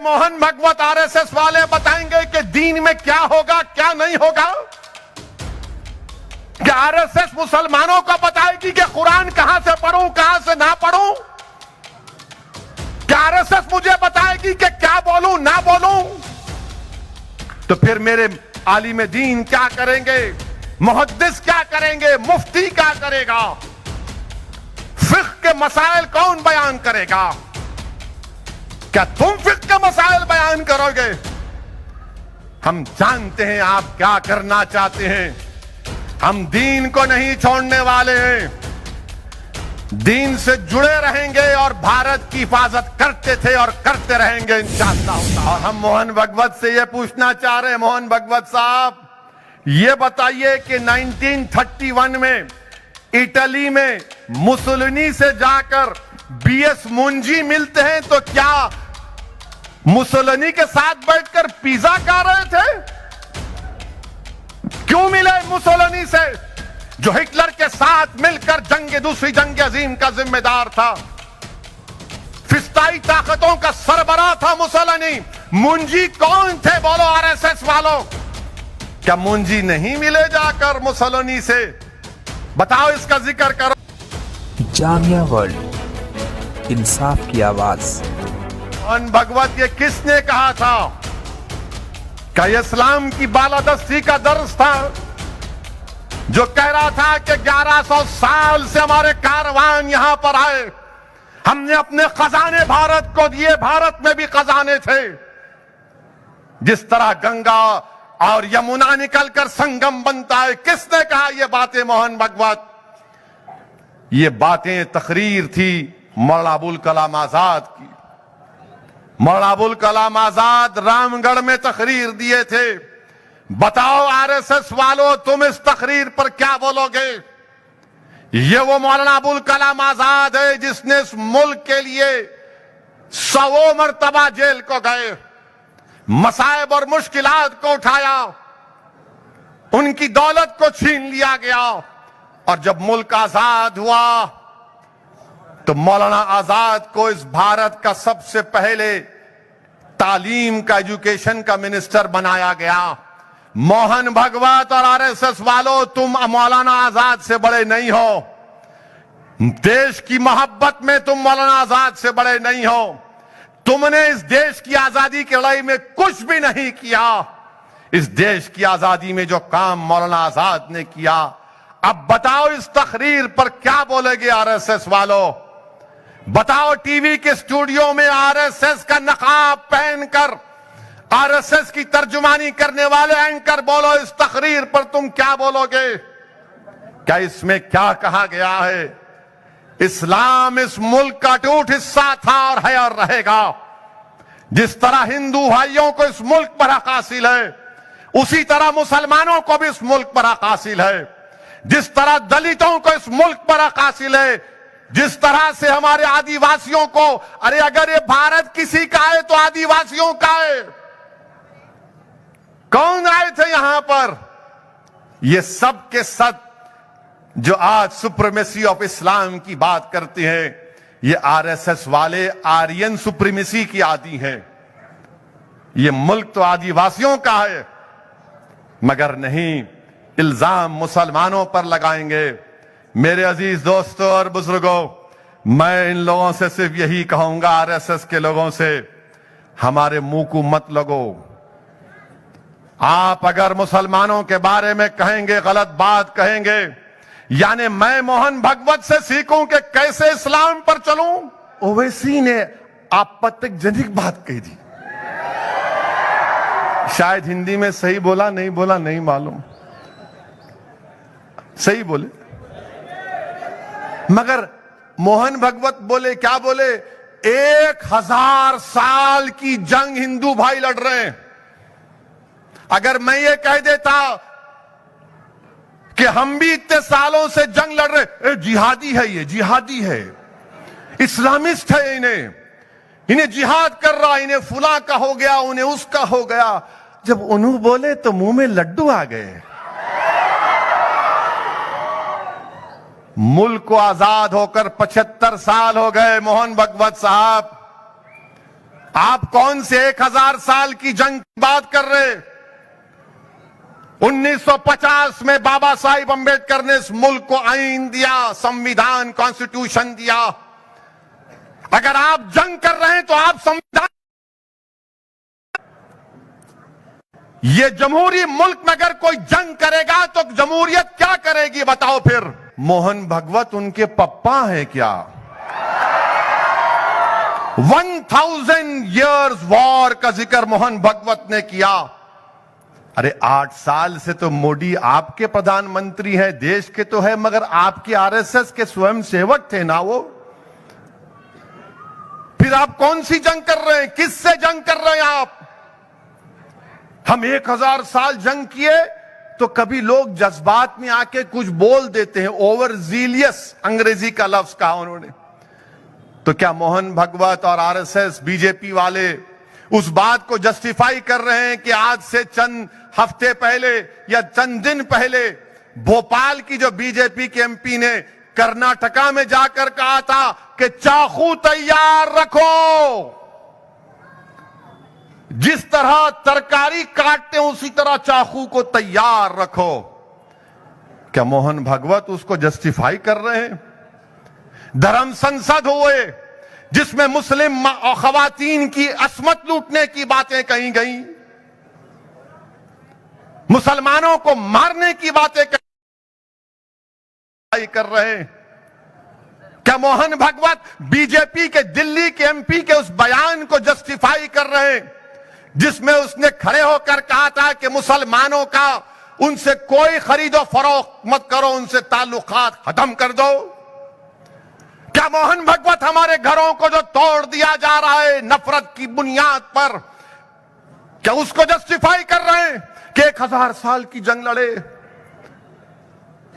मोहन भगवत RSS वाले बताएंगे कि दीन में क्या होगा क्या नहीं होगा? क्या आरएसएस मुसलमानों को बताएगी कि कुरान कहां से पढ़ूं कहां से ना पढ़ूं? क्या आरएसएस मुझे बताएगी कि क्या बोलूं ना बोलूं? तो फिर मेरे आलिम दीन क्या करेंगे? मुहद्दिस क्या करेंगे? मुफ्ती क्या करेगा? फिक्र के मसाइल कौन बयान करेगा? क्या तुम फिक्र के मसाइल बयान करोगे? हम जानते हैं आप क्या करना चाहते हैं। हम दीन को नहीं छोड़ने वाले हैं, दीन से जुड़े रहेंगे और भारत की हिफाजत करते थे और करते रहेंगे इंशाअल्लाह। और हम मोहन भगवत से यह पूछना चाह रहे हैं, मोहन भगवत साहब ये बताइए कि 1931 में इटली में मुसोलिनी से जाकर बीएस मुंजी मिलते हैं तो क्या मुसोलिनी के साथ बैठकर पिज्जा खा रहे थे? क्यों मिले मुसोलिनी से जो हिटलर के साथ मिलकर दूसरी जंग अजीम का जिम्मेदार था? फिस्ताई ताकतों का सरबराह था मुसोलिनी। मुंजी कौन थे बोलो आरएसएस वालों? क्या मुंजी नहीं मिले जाकर मुसोलिनी से? बताओ, इसका जिक्र करो। जामिया वर्ल्ड, इंसाफ की आवाज। मोहन भगवत ये किसने कहा था? क्या इस्लाम की बालादस्ती का दर्स था जो कह रहा था कि 1100 साल से हमारे कारवान यहां पर आए, हमने अपने खजाने भारत को दिए, भारत में भी खजाने थे। जिस तरह गंगा और यमुना निकलकर संगम बनता है, किसने कहा ये बातें? मोहन भगवत। ये बातें तकरीर थी मौलाना अबुल कलाम आजाद की। मौलाना अबुल कलाम आजाद रामगढ़ में तकरीर दिए थे। बताओ आरएसएस वालों, तुम इस तकरीर पर क्या बोलोगे? ये वो मौलाना अबुल कलाम आजाद है जिसने इस मुल्क के लिए 100 मरतबा जेल को गए, मसाइब और मुश्किलात को उठाया, उनकी दौलत को छीन लिया गया, और जब मुल्क आजाद हुआ तो मौलाना आजाद को इस भारत का सबसे पहले तालीम का, एजुकेशन का मिनिस्टर बनाया गया। मोहन भगवत और आरएसएस वालों, तुम मौलाना आजाद से बड़े नहीं हो। देश की मोहब्बत में तुम मौलाना आजाद से बड़े नहीं हो। तुमने इस देश की आजादी की लड़ाई में कुछ भी नहीं किया। इस देश की आजादी में जो काम मौलाना आजाद ने किया, अब बताओ इस तकरीर पर क्या बोलेगे आरएसएस वालों? बताओ, टीवी के स्टूडियो में आरएसएस का नकाब पहनकर आरएसएस की तर्जुमानी करने वाले एंकर, बोलो इस तकरीर पर तुम क्या बोलोगे? क्या इसमें क्या कहा गया है? इस्लाम इस मुल्क का टूट हिस्सा था और है और रहेगा। जिस तरह हिंदू भाइयों को इस मुल्क पर हक हासिल है, उसी तरह मुसलमानों को भी इस मुल्क पर हक हासिल है। जिस तरह दलितों को इस मुल्क पर हक हासिल है, जिस तरह से हमारे आदिवासियों को, अरे अगर ये भारत किसी का है तो आदिवासियों का है। कौन आए थे यहां पर? ये सब के सब जो आज सुप्रीमेसी ऑफ इस्लाम की बात करते हैं, ये आरएसएस वाले आर्यन सुप्रीमेसी की आदी हैं। ये मुल्क तो आदिवासियों का है, मगर नहीं, इल्जाम मुसलमानों पर लगाएंगे। मेरे अजीज दोस्तों और बुजुर्गों, मैं इन लोगों से सिर्फ यही कहूंगा, आरएसएस के लोगों से, हमारे मुंह को मत लगो। आप अगर मुसलमानों के बारे में कहेंगे, गलत बात कहेंगे, यानी मैं मोहन भगवत से सीखूं कि कैसे इस्लाम पर चलूं, ओवैसी ने आपत्तिजनक बात कही थी। शायद हिंदी में सही बोला नहीं मालूम, सही बोले, मगर मोहन भगवत बोले, क्या बोले? 1000 साल की जंग हिंदू भाई लड़ रहे हैं। अगर मैं ये कह देता कि हम भी इतने सालों से जंग लड़ रहे, जिहादी है, ये जिहादी है, इस्लामिस्ट है, इन्हें जिहाद कर रहा, इन्हें फुला का हो गया, उन्हें उसका हो गया। जब उन्होंने बोले तो मुंह में लड्डू आ गए। मुल्क को आजाद होकर 75 साल हो गए मोहन भगवत साहब। आप कौन से 1000 साल की जंग की बात कर रहे? 1950 में बाबा साहिब अंबेडकर ने इस मुल्क को आईन दिया, संविधान, कॉन्स्टिट्यूशन दिया। अगर आप जंग कर रहे हैं तो आप संविधान, ये जमहूरी मुल्क में अगर कोई जंग करेगा तो जमहूरियत क्या करेगी बताओ फिर? मोहन भगवत उनके पप्पा हैं क्या? 1000 years वॉर का जिक्र मोहन भगवत ने किया। अरे 8 साल से तो मोदी आपके प्रधानमंत्री हैं, देश के तो है, मगर आपके आरएसएस के स्वयं सेवक थे ना वो। फिर आप कौन सी जंग कर रहे हैं? किससे जंग कर रहे हैं आप? हम 1000 साल जंग किए तो कभी लोग जज्बात में आके कुछ बोल देते हैं, ओवर जीलियस अंग्रेजी का लफ्ज कहा उन्होंने। तो क्या मोहन भगवत और आरएसएस, बीजेपी वाले उस बात को जस्टिफाई कर रहे हैं कि आज से चंद हफ्ते पहले या चंद दिन पहले भोपाल की जो बीजेपी के एमपी ने कर्नाटका में जाकर कहा था कि चाकू तैयार रखो, जिस तरह तरकारी काटते हैं उसी तरह चाकू को तैयार रखो? क्या मोहन भगवत उसको जस्टिफाई कर रहे हैं? धर्म संसद हुए जिसमें मुस्लिम और खवातीन की असमत लूटने की बातें कही गई, मुसलमानों को मारने की बातें कर रहे हैं। क्या मोहन भगवत बीजेपी के दिल्ली के एमपी के उस बयान को जस्टिफाई कर रहे हैं जिसमें उसने खड़े होकर कहा था कि मुसलमानों का उनसे कोई खरीदो फरोख्त मत करो, उनसे ताल्लुकात खत्म कर दो? क्या मोहन भगवत हमारे घरों को जो तोड़ दिया जा रहा है नफरत की बुनियाद पर, क्या उसको जस्टिफाई कर रहे हैं कि 1000 साल की जंग लड़े?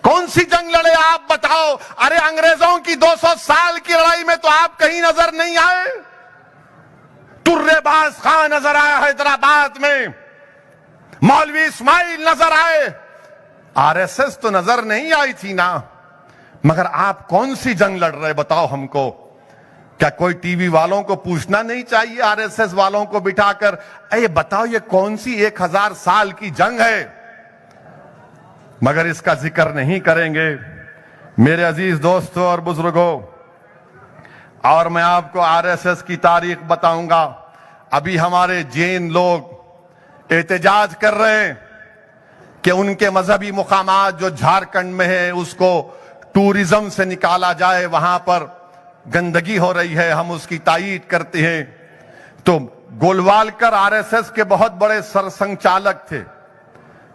कौन सी जंग लड़े आप बताओ? अरे अंग्रेजों की 200 साल की लड़ाई में तो आप कहीं नजर नहीं आए। तुर्रेबाज खान नजर आया हैदराबाद में, मौलवी इस्माइल नजर आए, आरएसएस तो नजर नहीं आई थी ना। मगर आप कौन सी जंग लड़ रहे बताओ हमको? क्या कोई टीवी वालों को पूछना नहीं चाहिए आरएसएस वालों को बिठाकर, अरे बताओ ये कौन सी 1000 साल की जंग है? मगर इसका जिक्र नहीं करेंगे। मेरे अजीज दोस्तों और बुजुर्गों, और मैं आपको आरएसएस की तारीख बताऊंगा। अभी हमारे जैन लोग एहतजाज कर रहे हैं कि उनके मजहबी मुकामात जो झारखंड में है उसको टूरिज्म से निकाला जाए, वहां पर गंदगी हो रही है, हम उसकी तायीद करते हैं। तो गोलवालकर आरएसएस के बहुत बड़े सरसंघचालक थे,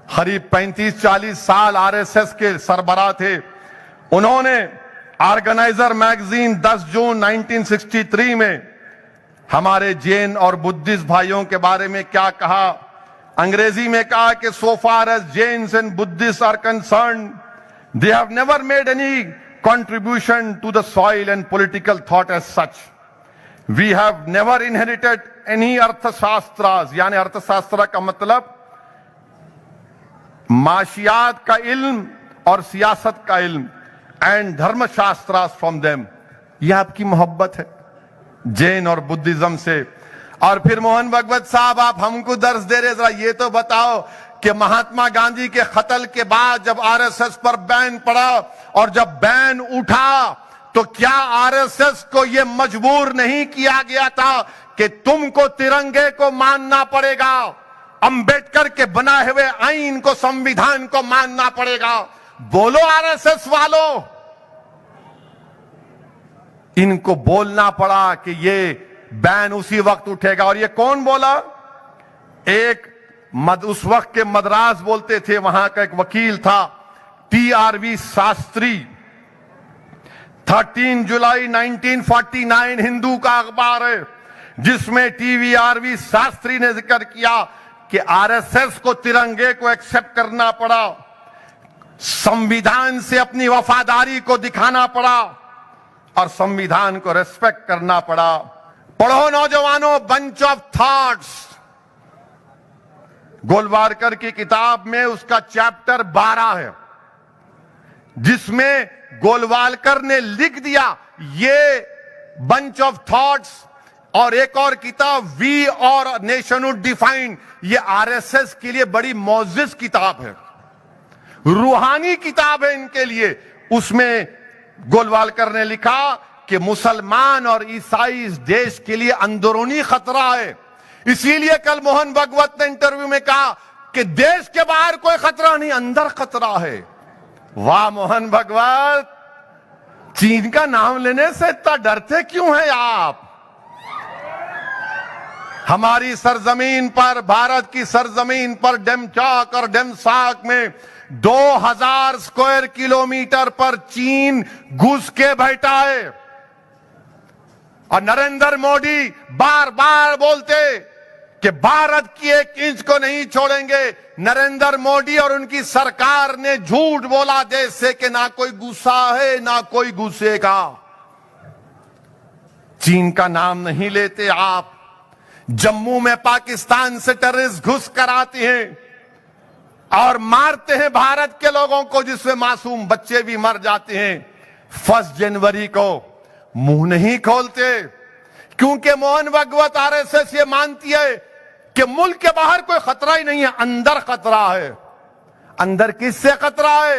करीब 35-40 साल आरएसएस के सरबराह थे। उन्होंने ऑर्गेनाइजर मैगजीन 10 जून 1963 में हमारे जैन और बुद्धिस्ट भाइयों के बारे में क्या कहा? अंग्रेजी में कहा कि so far as Jains and Buddhist are concerned, they have never made any contribution to the soil and political thought as such. We have never inherited any अर्थशास्त्रास, यानी अर्थशास्त्र का मतलब माशियात का इल्म और सियासत का इल्म, एंड धर्मशास्त्रास फ्रॉम देम। यह आपकी मोहब्बत है जैन और बुद्धिज्म से। और फिर मोहन भगवत साहब आप हमको दर्श दे रहे, जरा ये तो बताओ कि महात्मा गांधी के कत्ल के बाद जब आरएसएस पर बैन पड़ा और जब बैन उठा तो क्या आरएसएस को यह मजबूर नहीं किया गया था कि तुमको तिरंगे को मानना पड़ेगा, अंबेडकर के बनाए हुए आईन को, संविधान को मानना पड़ेगा? बोलो आरएसएस वालों, इनको बोलना पड़ा कि ये बैन उसी वक्त उठेगा। और ये कौन बोला? एक उस वक्त के मद्रास बोलते थे, वहां का एक वकील था टीआरवी शास्त्री। 13 जुलाई 1949 हिंदू का अखबार है जिसमें टीवीआरवी शास्त्री ने जिक्र किया कि आरएसएस को तिरंगे को एक्सेप्ट करना पड़ा, संविधान से अपनी वफादारी को दिखाना पड़ा और संविधान को रेस्पेक्ट करना पड़ा। पढ़ो नौजवानों बंच ऑफ थॉट्स, गोलवालकर की किताब में उसका चैप्टर 12 है जिसमें गोलवालकर ने लिख दिया ये बंच ऑफ थॉट्स और एक और किताब वी और नेशनहुड डिफाइंड, ये आरएसएस के लिए बड़ी मौजिज किताब है, रूहानी किताब है इनके लिए। उसमें गोलवालकर ने लिखा कि मुसलमान और ईसाई इस देश के लिए अंदरूनी खतरा है। इसीलिए कल मोहन भागवत ने इंटरव्यू में कहा कि देश के बाहर कोई खतरा नहीं, अंदर खतरा है। वाह मोहन भागवत, चीन का नाम लेने से इतना डरते क्यों हैं आप? हमारी सरजमीन पर, भारत की सरजमीन पर डेमचाक और डेमसाक में 2000 स्क्वायर किलोमीटर पर चीन घुस के बैठा है। और नरेंद्र मोदी बार बार बोलते कि भारत की 1 इंच को नहीं छोड़ेंगे। नरेंद्र मोदी और उनकी सरकार ने झूठ बोला देश से कि ना कोई गुस्सा है ना कोई घुसेगा। चीन का नाम नहीं लेते आप। जम्मू में पाकिस्तान से टेररिस्ट घुस कर आते हैं और मारते हैं भारत के लोगों को, जिसमें मासूम बच्चे भी मर जाते हैं। 1 जनवरी को मुंह नहीं खोलते क्योंकि मोहन भागवत आरएसएस ये मानती है कि मुल्क के बाहर कोई खतरा ही नहीं है, अंदर खतरा है। अंदर किससे खतरा है?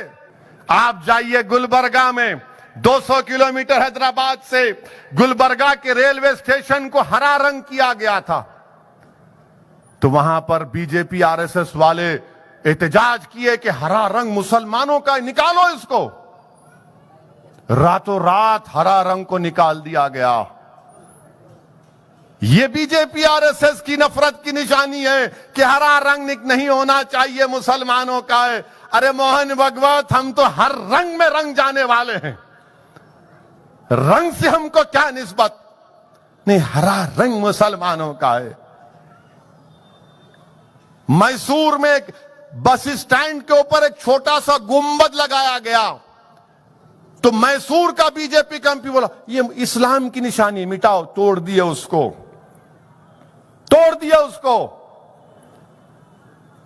आप जाइए गुलबर्गा में, 200 किलोमीटर हैदराबाद से गुलबर्गा के रेलवे स्टेशन को हरा रंग किया गया था, तो वहां पर बीजेपी आरएसएस वाले एहतजाज किए कि हरा रंग मुसलमानों का, निकालो इसको। रातों रात हरा रंग को निकाल दिया गया। यह बीजेपी आरएसएस की नफरत की निशानी है कि हरा रंग नहीं होना चाहिए, मुसलमानों का है। अरे मोहन भागवत, हम तो हर रंग में रंग जाने वाले हैं, रंग से हमको क्या निस्बत? नहीं, हरा रंग मुसलमानों का है। मैसूर में एक बस स्टैंड के ऊपर एक छोटा सा गुंबद लगाया गया, तो मैसूर का बीजेपी का एमपी बोला ये इस्लाम की निशानी, मिटाओ। तोड़ दिया उसको, तोड़ दिया उसको।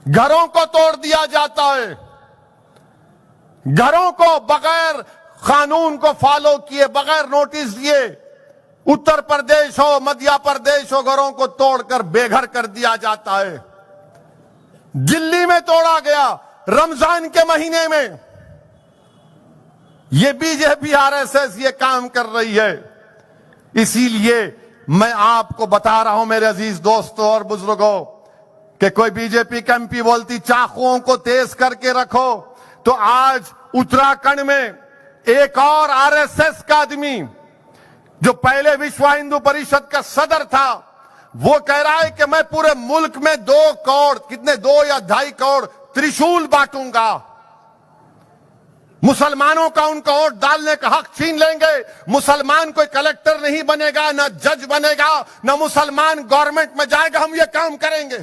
घरों को तोड़ दिया जाता है, घरों को बगैर कानून को फॉलो किए, बगैर नोटिस दिए, उत्तर प्रदेश हो, मध्य प्रदेश हो, घरों को तोड़कर बेघर कर दिया जाता है। दिल्ली में तोड़ा गया रमजान के महीने में। यह बीजेपी आरएसएस ये काम कर रही है। इसीलिए मैं आपको बता रहा हूं मेरे अजीज दोस्तों और बुजुर्गों कि कोई बीजेपी का एमपी बोलती चाकुओं को तेज करके रखो, तो आज उत्तराखंड में एक और आरएसएस का आदमी जो पहले विश्व हिंदू परिषद का सदर था, वो कह रहा है कि मैं पूरे मुल्क में 2 करोड़, कितने 2 या 2.5 करोड़ त्रिशूल बांटूंगा। मुसलमानों का उनका वोट डालने का हक छीन लेंगे। मुसलमान कोई कलेक्टर नहीं बनेगा, ना जज बनेगा, ना मुसलमान गवर्नमेंट में जाएगा, हम ये काम करेंगे।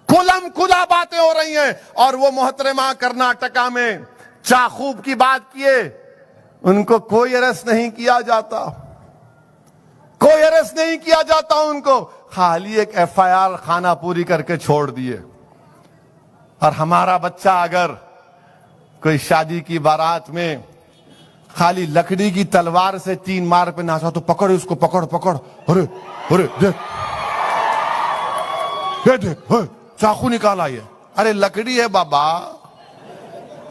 खुलम खुला बातें हो रही हैं। और वो मोहतरमा कर्नाटका में चाकूब की बात किए, उनको कोई अरेस्ट नहीं किया जाता, कोई अरेस्ट नहीं किया जाता उनको, खाली एक एफआईआर खाना पूरी करके छोड़ दिए। और हमारा बच्चा अगर कोई शादी की बारात में खाली लकड़ी की तलवार से 3 मार पे नाचा तो पकड़ उसको, पकड़ पकड़, अरे अरे देख देख चाकू निकाला ये, अरे लकड़ी है बाबा,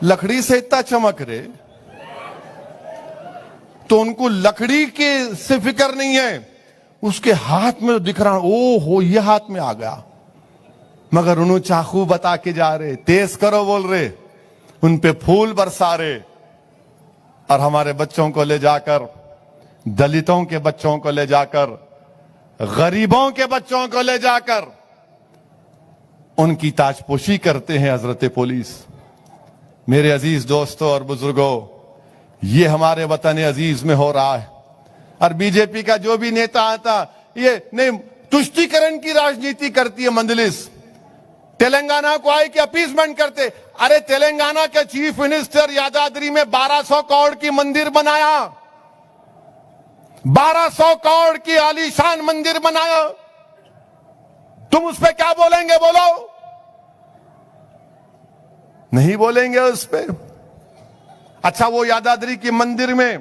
लकड़ी से इतना चमक रहे, तो उनको लकड़ी के से फिक्र नहीं है, उसके हाथ में दिख रहा, ओ हो ये हाथ में आ गया, मगर उन्होंने चाकू बता के जा रहे, तेज करो बोल रहे, उन पे फूल बरसा रहे। और हमारे बच्चों को ले जाकर, दलितों के बच्चों को ले जाकर, गरीबों के बच्चों को ले जाकर उनकी ताजपोशी करते हैं हजरत पुलिस। मेरे अजीज दोस्तों और बुजुर्गों, ये हमारे वतन अजीज में हो रहा है। और बीजेपी का जो भी नेता आता, ये नहीं तुष्टीकरण की राजनीति करती है मंजलिस। तेलंगाना को आए कि अपीसमेंट करते, अरे तेलंगाना के चीफ मिनिस्टर यादाद्री में 1200 करोड़ की मंदिर बनाया, 1200 करोड़ की आलीशान मंदिर बनाया, तुम उस पर क्या बोलेंगे? बोलो, नहीं बोलेंगे उस पे। अच्छा, वो यादाद्री की मंदिर में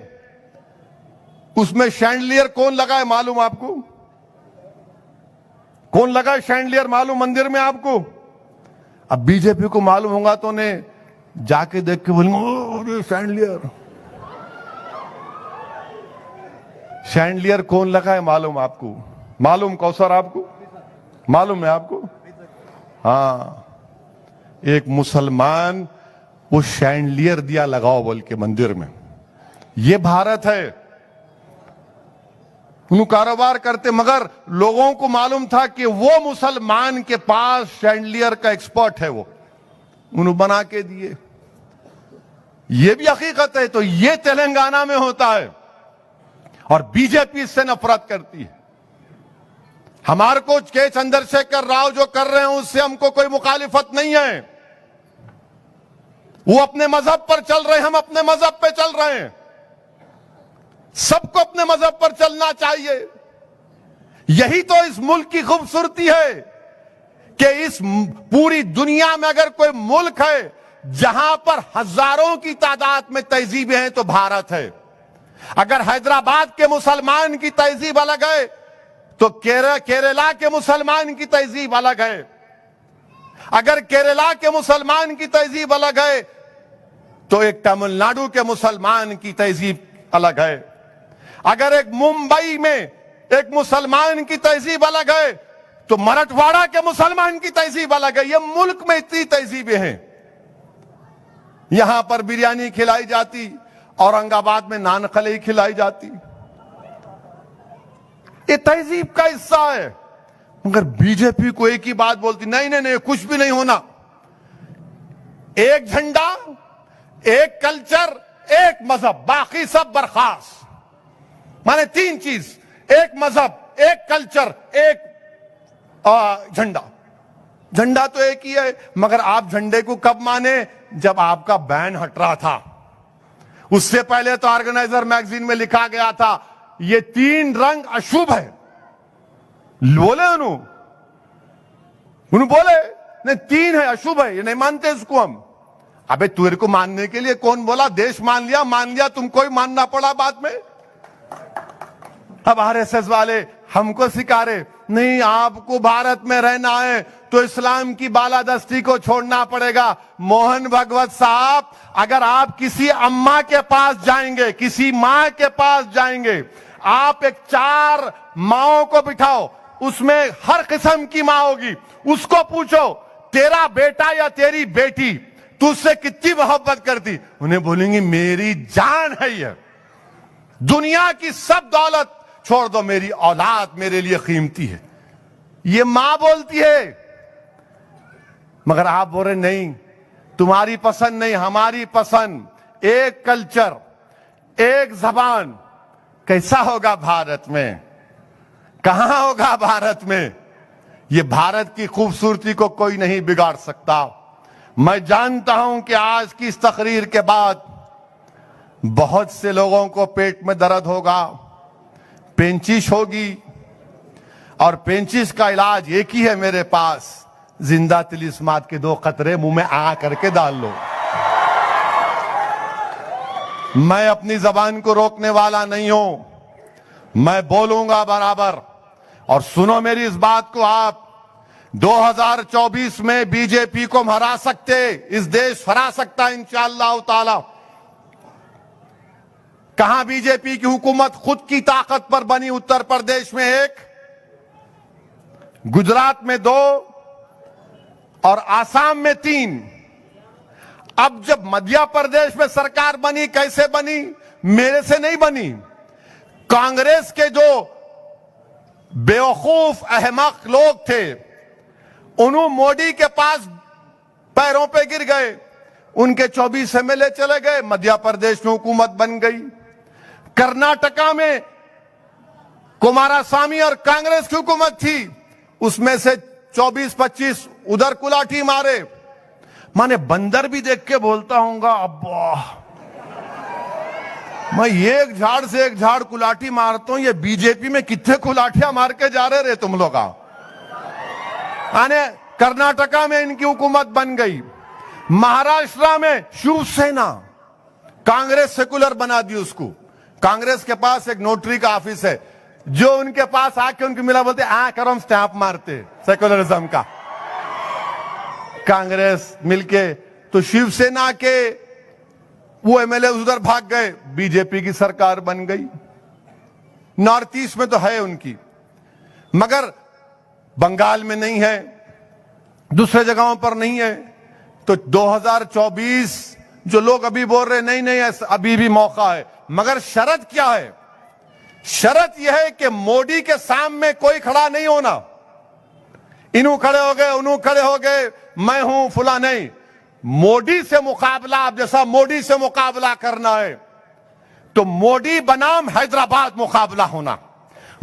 उसमें शैंडलियर कौन लगा है मालूम आपको? कौन लगा है शैंडलियर मालूम मंदिर में आपको? अब बीजेपी को मालूम होगा तो ने जाके देख के बोलेंगे शैंडलियर। शैंडलियर कौन लगा है मालूम आपको? मालूम कौसर आपको? मालूम है आपको? हाँ, एक मुसलमान वो शैंडलियर दिया लगाओ बोल के मंदिर में। ये भारत है। उन्होंने कारोबार करते, मगर लोगों को मालूम था कि वो मुसलमान के पास शैंडलियर का एक्सपर्ट है, वो उन्होंने बना के दिए। ये भी हकीकत है। तो ये तेलंगाना में होता है और बीजेपी इससे नफरत करती है। हमारे को के चंद्रशेखर राव जो कर रहे हैं उससे हमको कोई मुखालिफत नहीं है। वो अपने मजहब पर चल रहे हैं, हम अपने मजहब पे चल रहे हैं। सबको अपने मजहब पर चलना चाहिए। यही तो इस मुल्क की खूबसूरती है कि इस पूरी दुनिया में अगर कोई मुल्क है जहां पर हजारों की तादाद में तहजीबें हैं तो भारत है। अगर हैदराबाद के मुसलमान की तहजीब अलग है तो केरला के मुसलमान की तहजीब अलग है। अगर केरला के मुसलमान की तहजीब अलग है तो एक तमिलनाडु के मुसलमान की तहजीब अलग है। अगर एक मुंबई में एक मुसलमान की तहजीब अलग है तो मराठवाड़ा के मुसलमान की तहजीब अलग है। ये मुल्क में इतनी तहजीबें हैं। यहां पर बिरयानी खिलाई जाती, औरंगाबाद में नान खलाई खिलाई जाती। ये तहजीब का हिस्सा है। मगर बीजेपी को एक ही बात बोलती, नहीं नहीं नहीं, कुछ भी नहीं होना। एक झंडा, एक कल्चर, एक मजहब, बाकी सब बर्खास्त। माने तीन चीज, एक मजहब, एक कल्चर, एक झंडा। झंडा तो एक ही है, मगर आप झंडे को कब माने? जब आपका बैन हट रहा था। उससे पहले तो ऑर्गेनाइजर मैगजीन में लिखा गया था ये तीन रंग अशुभ है। बोले उन्होंने बोले नहीं, तीन है अशुभ है, ये नहीं मानते इसको हम। अबे तेरे को मानने के लिए कौन बोला? देश मान लिया, तुमको ही मानना पड़ा बाद में। अब आरएसएस वाले हमको सिखा रहे, नहीं आपको भारत में रहना है तो इस्लाम की बालादस्ती को छोड़ना पड़ेगा। मोहन भागवत साहब, अगर आप किसी अम्मा के पास जाएंगे, किसी मां के पास जाएंगे, आप एक 4 माओं को बिठाओ, उसमें हर किस्म की मां होगी, उसको पूछो तेरा बेटा या तेरी बेटी तुझसे कितनी मोहब्बत करती? उन्हें बोलेंगी मेरी जान है ये, दुनिया की सब दौलत छोड़ दो, मेरी औलाद मेरे लिए कीमती है। ये मां बोलती है। मगर आप बोल रहे नहीं, तुम्हारी पसंद नहीं, हमारी पसंद, एक कल्चर, एक जबान। कैसा होगा भारत में? कहां होगा भारत में? ये भारत की खूबसूरती को कोई नहीं बिगाड़ सकता। मैं जानता हूं कि आज की इस तकरीर के बाद बहुत से लोगों को पेट में दर्द होगा, पेंचिश होगी, और पेंचिश का इलाज एक ही है मेरे पास, जिंदा तिलिस्मात के 2 कतरे मुंह में आ करके डाल लो। मैं अपनी जबान को रोकने वाला नहीं हूं, मैं बोलूंगा बराबर। और सुनो मेरी इस बात को, आप 2024 में बीजेपी को हम हरा सकते, इस देश हरा सकता है इंशाअल्लाह ताला। कहां बीजेपी की हुकूमत खुद की ताकत पर बनी? उत्तर प्रदेश में 1, गुजरात में 2 और आसाम में 3। अब जब मध्य प्रदेश में सरकार बनी, कैसे बनी? मेरे से नहीं बनी। कांग्रेस के जो बेवकूफ अहमक लोग थे उन्होंने मोदी के पास पैरों पे गिर गए, उनके 24 एमएलए चले गए, मध्य प्रदेश में हुकूमत बन गई। कर्नाटका में कुमारस्वामी और कांग्रेस की हुकूमत थी, उसमें से 24-25 उधर कुलाठी मारे। माने बंदर भी देख के बोलता हूंगा अब्बा, मैं एक झाड़ से एक झाड़ कुलाठी मारता हूं, ये बीजेपी में कितने कुलाठियां मार के जा रहे तुम लोग। आने कर्नाटका में इनकी हुकूमत बन गई, महाराष्ट्र में शिवसेना, कांग्रेस सेकुलर बना दी उसको, कांग्रेस के पास एक नोटरी का ऑफिस है, जो उनके पास आके उनके मिला बोलते करो, हम स्टैंप मारते सेकुलरिज्म का। कांग्रेस मिलके तो शिवसेना के वो एमएलए उधर भाग गए, बीजेपी की सरकार बन गई। नॉर्थ ईस्ट में तो है उनकी, मगर बंगाल में नहीं है, दूसरे जगहों पर नहीं है। तो 2024 जो लोग अभी बोल रहे नहीं नहीं अभी भी मौका है, मगर शर्त क्या है? शर्त यह है कि मोदी के सामने कोई खड़ा नहीं होना। इन्हों खड़े हो गए, उन्हों खड़े हो गए, मैं हूं फुला नहीं। मोदी से मुकाबला, अब जैसा मोदी से मुकाबला करना है तो मोदी बनाम हैदराबाद मुकाबला होना,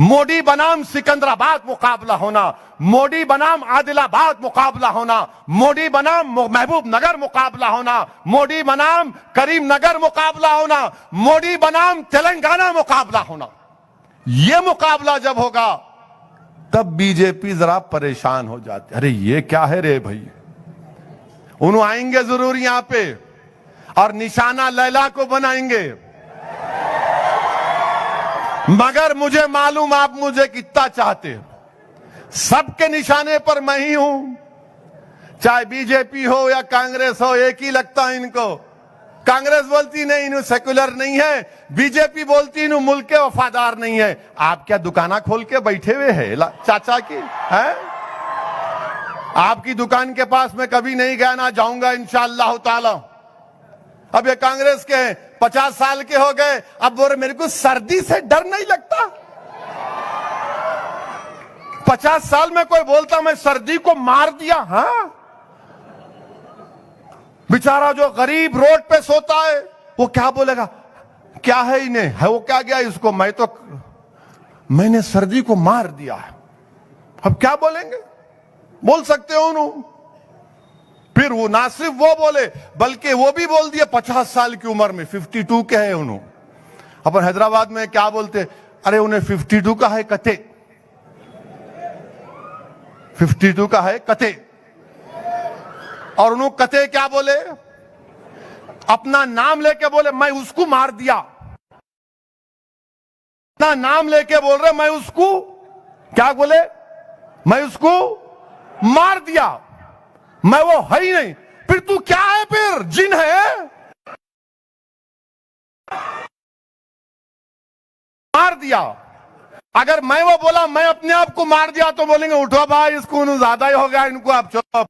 मोदी बनाम सिकंदराबाद मुकाबला होना, मोदी बनाम आदिलाबाद मुकाबला होना, मोदी बनाम महबूब नगर मुकाबला होना, मोदी बनाम करीम नगर मुकाबला होना, मोदी बनाम तेलंगाना मुकाबला होना। यह मुकाबला जब होगा तब बीजेपी जरा परेशान हो जाती, अरे ये क्या है रे भाई। उन्होंने आएंगे जरूर यहां पे और निशाना लैला को बनाएंगे, मगर मुझे मालूम आप मुझे कितना चाहते हैं। सबके निशाने पर मैं ही हूं, चाहे बीजेपी हो या कांग्रेस हो, एक ही लगता है इनको। कांग्रेस बोलती नहीं इन्हों सेकुलर नहीं है, बीजेपी बोलती इन्हों मुल्क के वफादार नहीं है। आप क्या दुकाना खोल के बैठे हुए हैं चाचा की है? आपकी दुकान के पास मैं कभी नहीं गया, ना जाऊंगा इंशाअल्लाह ताला। अब ये कांग्रेस के 50 साल के हो गए, अब बोल रहे मेरे को सर्दी से डर नहीं लगता। 50 साल में कोई बोलता मैं सर्दी को मार दिया? हाँ, बेचारा जो गरीब रोड पे सोता है वो क्या बोलेगा? क्या है इन्हें, है वो क्या गया इसको, मैंने सर्दी को मार दिया। अब क्या बोलेंगे? बोल सकते हो उन्होंने। फिर वो ना सिर्फ वो बोले बल्कि वो भी बोल दिए 50 साल की उम्र में, 52 के है उन्होंने। अपन हैदराबाद में क्या बोलते, अरे उन्हें 52 का है कते, 52 का है कते। और उन्होंने कते क्या बोले? अपना नाम लेके बोले मैं उसको मार दिया। अपना नाम लेके बोल रहे मैं उसको क्या बोले, मैं उसको मार दिया, मैं वो है ही नहीं। फिर तू क्या है? फिर जिन है? मार दिया। अगर मैं वो बोला मैं अपने आप को मार दिया तो बोलेंगे उठो भाई इसको ज्यादा ही हो गया, इनको आप चलो,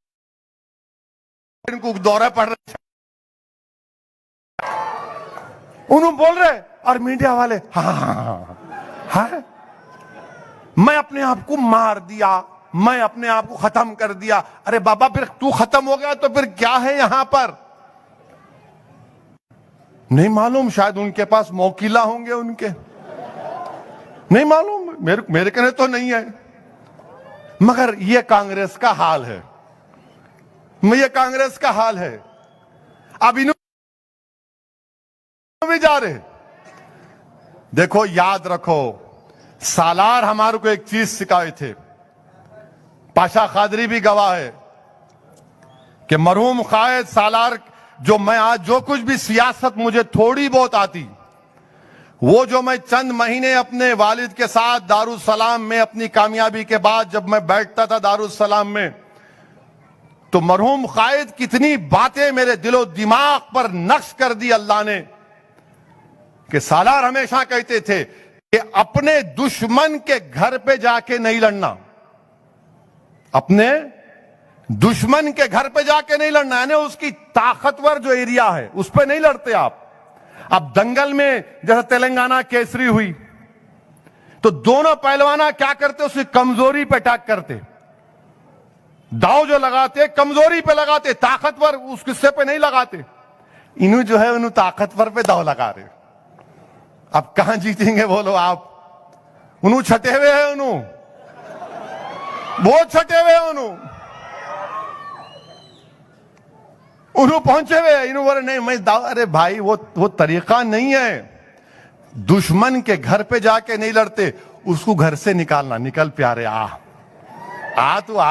इनको दौरे पड़ रहे। उन्होंने बोल रहे और मीडिया वाले हाँ, मैं अपने आप को मार दिया, मैं अपने आप को खत्म कर दिया। अरे बाबा फिर तू खत्म हो गया तो फिर क्या है यहां पर? नहीं मालूम, शायद उनके पास मौकिला होंगे उनके, नहीं मालूम, मेरे कहने तो नहीं है। मगर ये कांग्रेस का हाल है, ये कांग्रेस का हाल है। अब इन्होंने भी जा रहे। देखो याद रखो, सालार हमारे को एक चीज सिखाए थे, पाशा खादरी भी गवाह है कि मरहूम कायद सालार, जो मैं आज जो कुछ भी सियासत मुझे थोड़ी बहुत आती, वो जो मैं चंद महीने अपने वालिद के साथ दारुसलाम में अपनी कामयाबी के बाद जब मैं बैठता था दारुसलाम में, तो मरहूम कायद कितनी बातें मेरे दिलो दिमाग पर नक्श कर दी अल्लाह ने। कि सालार हमेशा कहते थे कि अपने दुश्मन के घर पे जाके नहीं लड़ना, अपने दुश्मन के घर पे जाके नहीं लड़ना, यानी उसकी ताकतवर जो एरिया है उस पे नहीं लड़ते आप। अब दंगल में जैसे तेलंगाना केसरी हुई तो दोनों पहलवाना क्या करते, उसकी कमजोरी पे अटैक करते, दाव जो लगाते कमजोरी पे लगाते, ताकतवर उस किस्से पे नहीं लगाते। इन्हों जो है उन्होंने ताकतवर पे दाव लगा रहे। अब कहां जीतेंगे बोलो आप? उन्होंने छटे हुए हैं, उन्होंने बहुत छटे हुए हैं, उन्होंने पहुंचे हुए हैं। इन्होंने बोले नहीं मैं दाव, अरे भाई वो तरीका नहीं है। दुश्मन के घर पे जाके नहीं लड़ते, उसको घर से निकालना, निकल प्यारे आ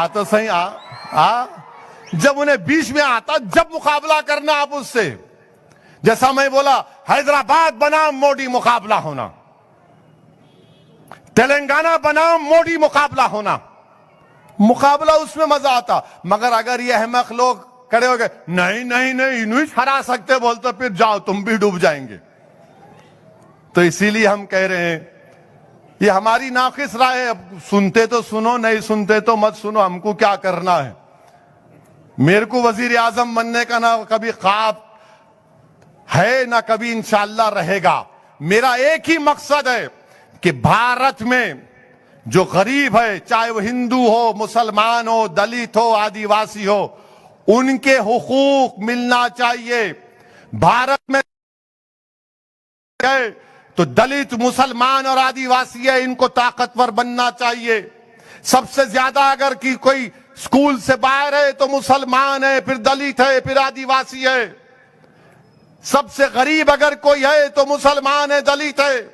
तो सही आ। जब उन्हें बीच में आता, जब मुकाबला करना आप उससे, जैसा मैं बोला, हैदराबाद बनाम मोदी मुकाबला होना, तेलंगाना बनाम मोदी मुकाबला होना, मुकाबला उसमें मजा आता। मगर अगर ये अहमक लोग खड़े हो गए, नहीं नहीं नहीं इन्हीं हरा सकते बोलते, फिर जाओ तुम भी डूब जाएंगे। तो इसीलिए हम कह रहे हैं, ये हमारी नाकिस राय है। अब सुनते तो सुनो, नहीं सुनते तो मत सुनो, हमको क्या करना है। मेरे को वजीर आजम बनने का ना कभी ख्वाब है ना कभी इंशाअल्लाह रहेगा। मेरा एक ही मकसद है कि भारत में जो गरीब है, चाहे वो हिंदू हो, मुसलमान हो, दलित हो, आदिवासी हो, उनके हुकूक मिलना चाहिए। भारत में तो दलित, मुसलमान और आदिवासी है, इनको ताकतवर बनना चाहिए। सबसे ज्यादा अगर की कोई स्कूल से बाहर है तो मुसलमान है, फिर दलित है, फिर आदिवासी है। सबसे गरीब अगर कोई है तो मुसलमान है, दलित है।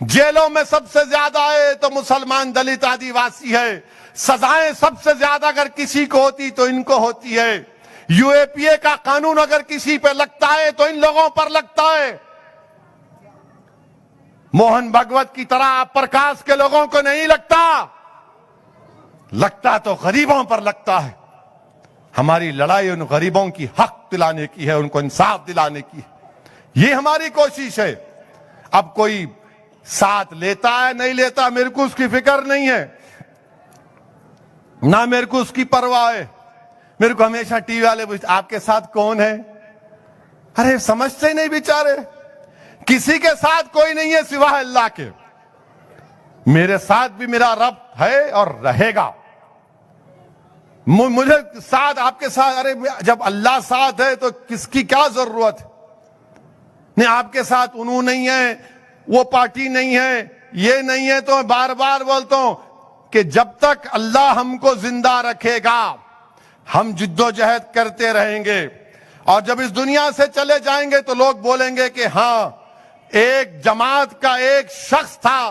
जेलों में सबसे ज्यादा है तो मुसलमान, दलित, आदिवासी है। सजाएं सबसे ज्यादा अगर किसी को होती तो इनको होती है। यूएपीए का कानून अगर किसी पे लगता है तो इन लोगों पर लगता है। मोहन भागवत की तरह प्रकाश के लोगों को नहीं लगता, लगता तो गरीबों पर लगता है। हमारी लड़ाई उन गरीबों की हक दिलाने की है, उनको इंसाफ दिलाने की है। ये हमारी कोशिश है। अब कोई साथ लेता है नहीं लेता, मेरे को उसकी फिक्र नहीं है, ना मेरे को उसकी परवाह है। मेरे को हमेशा टीवी वाले पूछते, आपके साथ कौन है? अरे समझते ही नहीं बेचारे, किसी के साथ कोई नहीं है सिवाय अल्लाह के। मेरे साथ भी मेरा रब है और रहेगा। मुझे साथ, आपके साथ, अरे जब अल्लाह साथ है तो किसकी क्या जरूरत है? नहीं, आपके साथ उन्हों नहीं है, वो पार्टी नहीं है, ये नहीं है। तो मैं बार बार बोलता हूं कि जब तक अल्लाह हमको जिंदा रखेगा हम जिद्दोजहद करते रहेंगे। और जब इस दुनिया से चले जाएंगे तो लोग बोलेंगे कि हाँ, एक जमात का एक शख्स था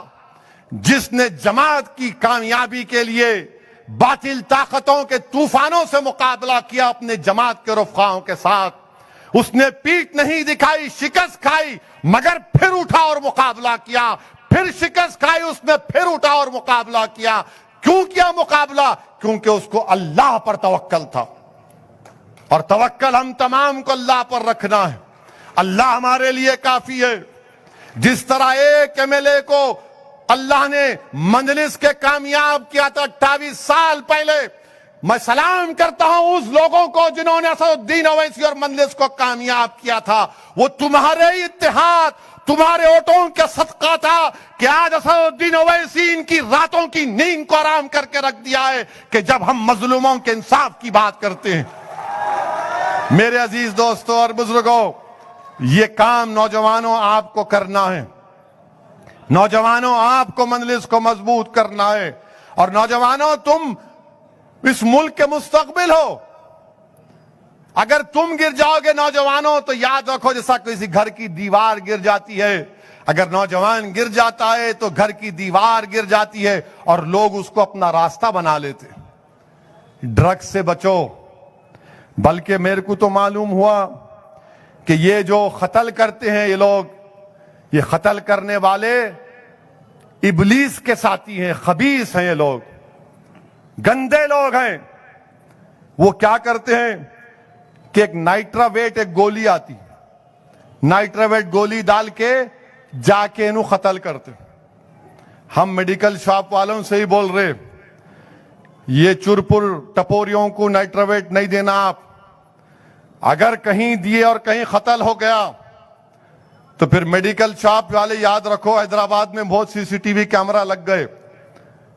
जिसने जमात की कामयाबी के लिए बातिल ताकतों के तूफानों से मुकाबला किया अपने जमात के रुफ़ाओं के साथ। उसने पीठ नहीं दिखाई, शिकस्त खाई, मगर फिर उठा और मुकाबला किया। फिर शिकस्त खाई उसने, फिर उठा और मुकाबला किया। क्यों किया मुकाबला? क्योंकि उसको अल्लाह पर तवक्कल था। और तवक्कल हम तमाम को अल्लाह पर रखना है। अल्लाह हमारे लिए काफी है। जिस तरह एक एमएलए को अल्लाह ने मंजलिस के कामयाब किया था 28 साल पहले, मैं सलाम करता हूं उस लोगों को जिन्होंने असदुद्दीन ओवैसी और मंजलिस को कामयाब किया था। वो तुम्हारे इत्तेहाद, तुम्हारे वोटों का सदका था कि आज असदुद्दीन ओवैसी इनकी रातों की नींद को आराम करके रख दिया है कि जब हम मजलूमों के इंसाफ की बात करते हैं। मेरे अजीज दोस्तों और बुजुर्गों, ये काम नौजवानों आपको करना है। नौजवानों आपको मंजलिस को मजबूत करना है। और नौजवानों, तुम इस मुल्क के मुस्तकबिल हो। अगर तुम गिर जाओगे नौजवानों तो याद रखो, जैसा किसी घर की दीवार गिर जाती है, अगर नौजवान गिर जाता है तो घर की दीवार गिर जाती है और लोग उसको अपना रास्ता बना लेते। ड्रग्स से बचो। बल्कि मेरे को तो मालूम हुआ कि ये जो कत्ल करते हैं ये लोग, ये कत्ल करने वाले इबलीस के साथी हैं, खबीस हैं, ये लोग गंदे लोग हैं। वो क्या करते हैं कि एक नाइट्रावेट, एक गोली आती, नाइट्रावेट गोली डाल के जाके इन्हें कत्ल करते। हम मेडिकल शॉप वालों से ही बोल रहे, ये चुरपुर टपोरियों को नाइट्रावेट नहीं देना आप। अगर कहीं दिए और कहीं कत्ल हो गया तो फिर मेडिकल शॉप वाले याद रखो, हैदराबाद में बहुत सीसीटीवी कैमरा लग गए।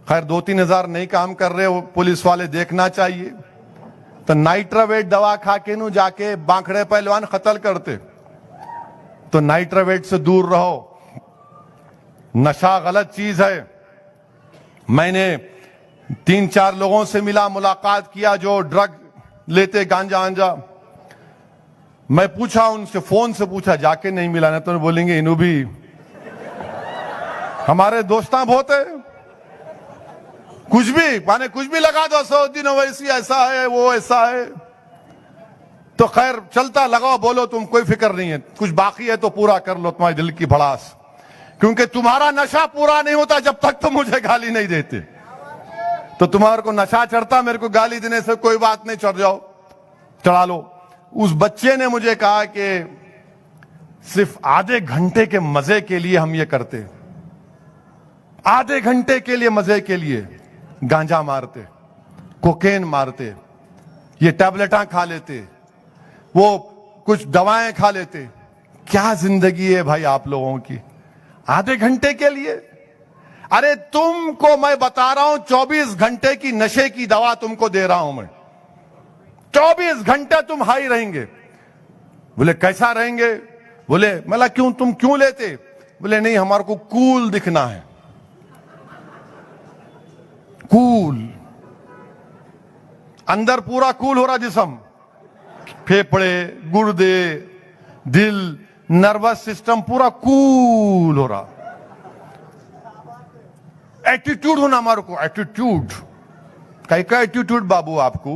खैर 2-3 हजार नहीं काम कर रहे, वो पुलिस वाले देखना चाहिए। तो नाइट्रावेट दवा खा के नू जाके बांखड़े पहलवान कत्ल करते। तो नाइट्रावेट से दूर रहो। नशा गलत चीज है। मैंने 3-4 लोगों से मिला, मुलाकात किया जो ड्रग लेते, गांजा आंजा। मैं पूछा उनसे, फोन से पूछा, जाके नहीं मिला, ना तो बोलेंगे इन्हों भी हमारे दोस्ता बहुत है, कुछ भी माने कुछ भी लगा दो, असदुद्दीन ओवैसी ऐसा है, वो ऐसा है। तो खैर चलता, लगाओ, बोलो, तुम, कोई फिक्र नहीं है। कुछ बाकी है तो पूरा कर लो, तुम्हारे दिल की भड़ास, क्योंकि तुम्हारा नशा पूरा नहीं होता जब तक तुम मुझे गाली नहीं देते। तो तुम्हारे को नशा चढ़ता, मेरे को गाली देने से कोई बात नहीं, चढ़ जाओ, चढ़ा लो। उस बच्चे ने मुझे कहा कि सिर्फ आधे घंटे के मजे के लिए हम ये करते, आधे घंटे के लिए मजे के लिए गांजा मारते, कोकेन मारते, ये टैबलेटा खा लेते, वो कुछ दवाएं खा लेते। क्या जिंदगी है भाई आप लोगों की, आधे घंटे के लिए? अरे तुमको मैं बता रहा हूं 24 घंटे की नशे की दवा तुमको दे रहा हूं मैं। 24 घंटे तुम हाई रहेंगे। बोले कैसा रहेंगे? बोले मतलब क्यों, तुम क्यों लेते? बोले नहीं, हमारे को कूल दिखना है। कूल, अंदर पूरा कूल हो रहा जिस्म, फेफड़े, गुर्दे, दिल, नर्वस सिस्टम पूरा कूल हो रहा। एटीट्यूड होना हमारे को, एटीट्यूड। कई का एटीट्यूड बाबू आपको?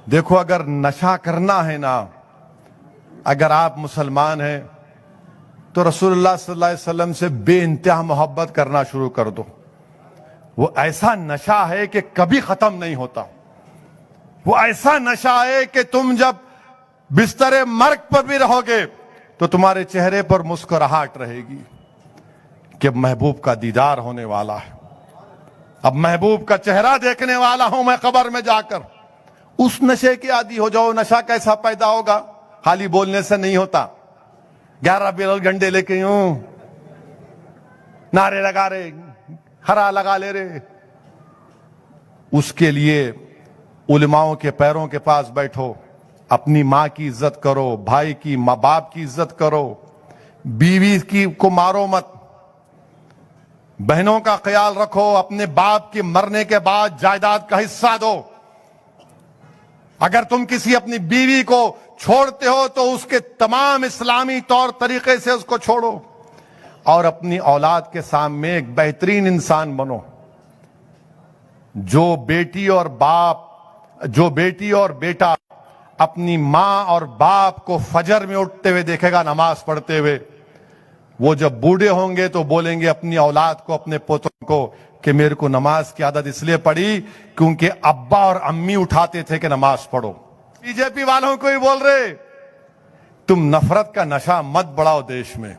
देखो, अगर नशा करना है ना, अगर आप मुसलमान हैं तो रसूलुल्लाह सल्लल्लाहु अलैहि वसल्लम से बेइंतहा मोहब्बत करना शुरू कर दो। वो ऐसा नशा है कि कभी खत्म नहीं होता। वो ऐसा नशा है कि तुम जब बिस्तरे मर्ग पर भी रहोगे तो तुम्हारे चेहरे पर मुस्कुराहट रहेगी कि महबूब का दीदार होने वाला है। अब महबूब का चेहरा देखने वाला हूं मैं कब्र में जाकर। उस नशे के आदी हो जाओ। नशा कैसा पैदा होगा? खाली बोलने से नहीं होता। 11 बिरल गंडे लेके यूं नारे लगा रहे, हरा लगा ले रहे। उसके लिए उलमाओं के पैरों के पास बैठो, अपनी मां की इज्जत करो, भाई की, मां बाप की इज्जत करो, बीवी की को मारो मत, बहनों का ख्याल रखो, अपने बाप के मरने के बाद जायदाद का हिस्सा दो। अगर तुम किसी अपनी बीवी को छोड़ते हो तो उसके तमाम इस्लामी तौर तरीके से उसको छोड़ो और अपनी औलाद के सामने एक बेहतरीन इंसान बनो। जो बेटी और बेटा अपनी मां और बाप को फजर में उठते हुए देखेगा, नमाज पढ़ते हुए, वो जब बूढ़े होंगे तो बोलेंगे अपनी औलाद को, अपने पोतों को कि मेरे को नमाज की आदत इसलिए पड़ी क्योंकि अब्बा और अम्मी उठाते थे कि नमाज पढ़ो। बीजेपी वालों को ही बोल रहे, तुम नफरत का नशा मत बढ़ाओ देश में।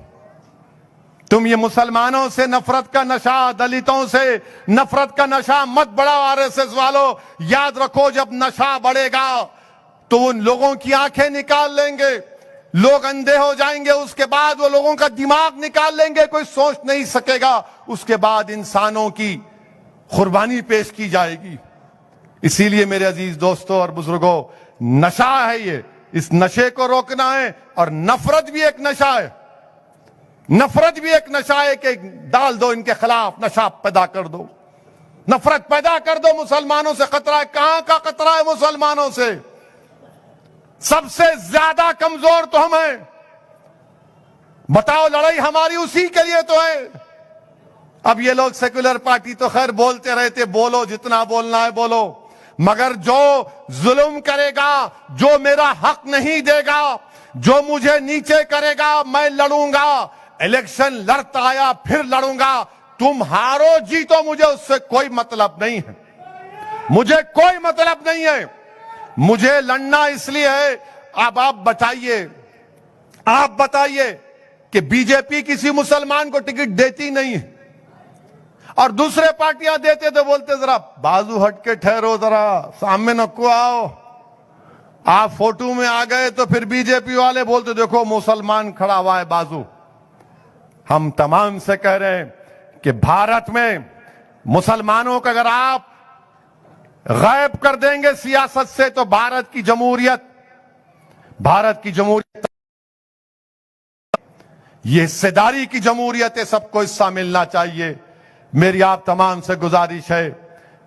तुम ये मुसलमानों से नफरत का नशा, दलितों से नफरत का नशा मत बढ़ाओ। आरएसएस वालों, याद रखो, जब नशा बढ़ेगा तो उन लोगों की आंखें निकाल लेंगे, लोग अंधे हो जाएंगे, उसके बाद वो लोगों का दिमाग निकाल लेंगे, कोई सोच नहीं सकेगा। उसके बाद इंसानों की कुर्बानी पेश की जाएगी। इसीलिए मेरे अजीज दोस्तों और बुजुर्गों, नशा है ये, इस नशे को रोकना है। और नफरत भी एक नशा है, नफरत भी एक नशा है कि डाल दो इनके खिलाफ, नशा पैदा कर दो, नफरत पैदा कर दो। मुसलमानों से खतरा है। कहां का खतरा है मुसलमानों से? सबसे ज्यादा कमजोर तो हम हैं। बताओ, लड़ाई हमारी उसी के लिए तो है। अब ये लोग सेक्युलर पार्टी तो खैर बोलते रहते, बोलो जितना बोलना है बोलो, मगर जो जुल्म करेगा, जो मेरा हक नहीं देगा, जो मुझे नीचे करेगा, मैं लड़ूंगा। इलेक्शन लड़ता आया, फिर लड़ूंगा। तुम हारो जीतो, मुझे उससे कोई मतलब नहीं है, मुझे कोई मतलब नहीं है। मुझे लड़ना इसलिए है। अब आप बताइए कि बीजेपी किसी मुसलमान को टिकट देती नहीं है और दूसरे पार्टियां देते तो बोलते जरा बाजू हटके ठहरो, जरा सामने नको आओ। आप फोटो में आ गए तो फिर बीजेपी वाले बोलते देखो मुसलमान खड़ा हुआ है बाजू। हम तमाम से कह रहे हैं कि भारत में मुसलमानों को अगर आप गायब कर देंगे सियासत से तो भारत की जमहूरियत ये हिस्सेदारी की जमहूरियत है, सबको हिस्सा मिलना चाहिए। मेरी आप तमाम से गुजारिश है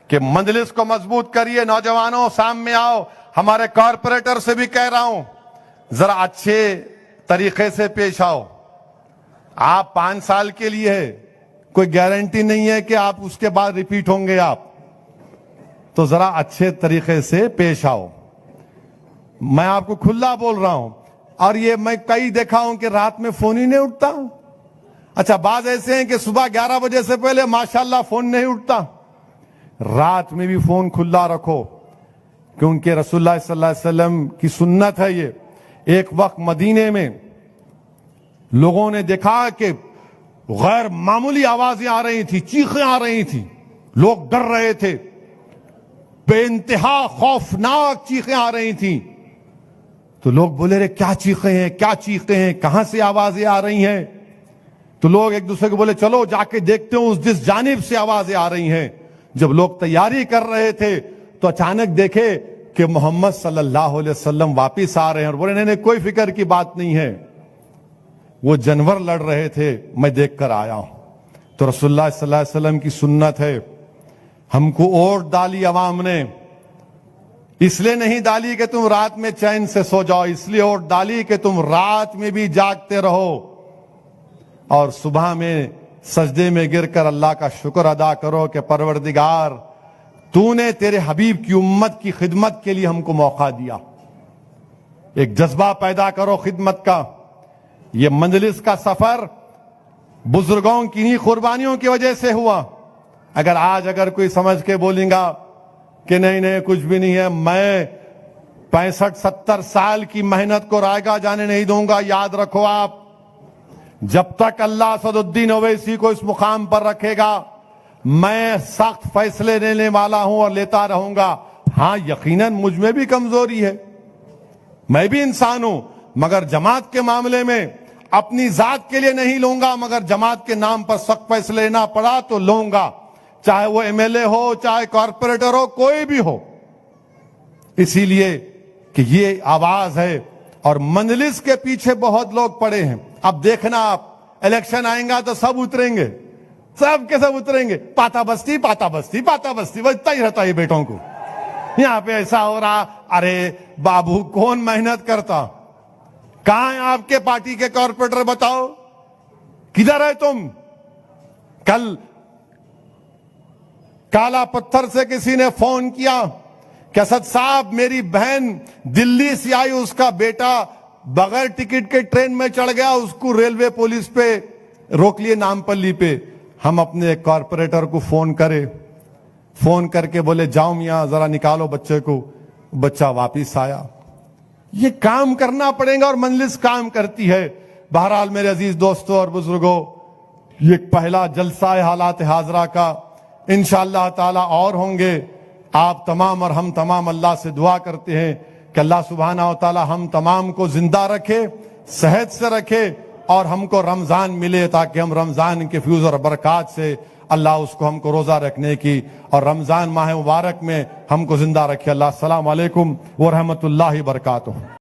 कि मजलिस को मजबूत करिए। नौजवानों सामने आओ। हमारे कॉरपोरेटर से भी कह रहा हूं, जरा अच्छे तरीके से पेश आओ। आप 5 साल के लिए है, कोई गारंटी नहीं है कि आप उसके बाद रिपीट होंगे। आप तो जरा अच्छे तरीके से पेश आओ। मैं आपको खुला बोल रहा हूं। और ये मैं कई देखा हूं कि रात में फोन ही नहीं उठता। अच्छा, बात ऐसे हैं कि सुबह 11 बजे से पहले माशाल्लाह फोन नहीं उठता। रात में भी फोन खुला रखो, क्योंकि रसूलुल्लाह सल्लल्लाहु अलैहि वसल्लम की सुन्नत है ये। एक वक्त मदीने में लोगों ने देखा कि गैर मामूली आवाजें आ रही थी, चीखें आ रही थी, लोग डर रहे थे, बेइंतहा खौफनाक चीखें आ रही थी। तो लोग बोले, रे क्या चीखें हैं, क्या चीखें हैं, कहां से आवाजें आ रही हैं? तो लोग एक दूसरे को बोले, चलो जाके देखते हो जिस जानिब से आवाजें आ रही हैं। जब लोग तैयारी कर रहे थे तो अचानक देखे कि मोहम्मद सल्लल्लाहु अलैहि वसल्लम वापिस आ रहे हैं और बोले, नहीं कोई फिक्र की बात नहीं है, वो जानवर लड़ रहे थे, मैं देखकर आया हूं। तो रसूलुल्लाह सल्लल्लाहु अलैहि वसल्लम की सुन्नत है, हमको वोट डाली अवाम ने, इसलिए नहीं डाली कि तुम रात में चैन से सो जाओ, इसलिए वोट डाली कि तुम रात में भी जागते रहो और सुबह में सजदे में गिरकर अल्लाह का शुक्र अदा करो कि परवरदिगार तूने तेरे हबीब की उम्मत की खिदमत के लिए हमको मौका दिया। एक जज्बा पैदा करो खिदमत का। ये मंजलिस का सफर बुजुर्गों की इन्हीं कुर्बानियों की वजह से हुआ। अगर कोई समझ के बोलेगा कि नहीं कुछ भी नहीं है, मैं 65-70 साल की मेहनत को रायगा जाने नहीं दूंगा। याद रखो आप, जब तक अल्लाह असदुद्दीन ओवैसी को इस मुकाम पर रखेगा, मैं सख्त फैसले लेने वाला हूं और लेता रहूंगा। हां, यकीनन मुझ में भी कमजोरी है, मैं भी इंसान हूं, मगर जमात के मामले में अपनी जात के लिए नहीं लूंगा, मगर जमात के नाम पर सख्त फैसले लेना पड़ा तो लूंगा, चाहे वो एमएलए हो, चाहे कॉर्पोरेटर हो, कोई भी हो। इसीलिए कि ये आवाज है और मंजलिस के पीछे बहुत लोग पड़े हैं। अब देखना आप, इलेक्शन आएगा तो सब उतरेंगे, सब के सब उतरेंगे, पाता बस्ती पाता बस्ती पाता बस्ती, बजता ही रहता है बेटों को। यहां पे ऐसा हो रहा, अरे बाबू कौन मेहनत करता? कहां है आपके पार्टी के कॉर्पोरेटर? बताओ किधर है तुम? कल काला पत्थर से किसी ने फोन किया कि असद साहब मेरी बहन दिल्ली से आई, उसका बेटा बगैर टिकट के ट्रेन में चढ़ गया, उसको रेलवे पुलिस पे रोक लिए नामपल्ली पे। हम अपने कॉर्पोरेटर को फोन करके बोले, जाओ मियां जरा निकालो बच्चे को। बच्चा वापिस आया। ये काम करना पड़ेगा और मंजलिस काम करती है। बहरहाल मेरे अजीज दोस्तों और बुजुर्गों, ये पहला जलसा है हालात हाजरा का। इंशाअल्लाह ताला और होंगे। आप तमाम और हम तमाम अल्लाह से दुआ करते हैं कि अल्लाह सुब्हाना व तआला हम तमाम को जिंदा रखे, सेहत से रखे और हमको रमजान मिले, ताकि हम रमजान के फ्यूज और बरकत से अल्लाह उसको हमको रोजा रखने की और रमजान माह मुबारक में हमको जिंदा रखे। अल्लाह अस्सलाम वालेकुम व रहमतुल्लाहि व बरकातुहू।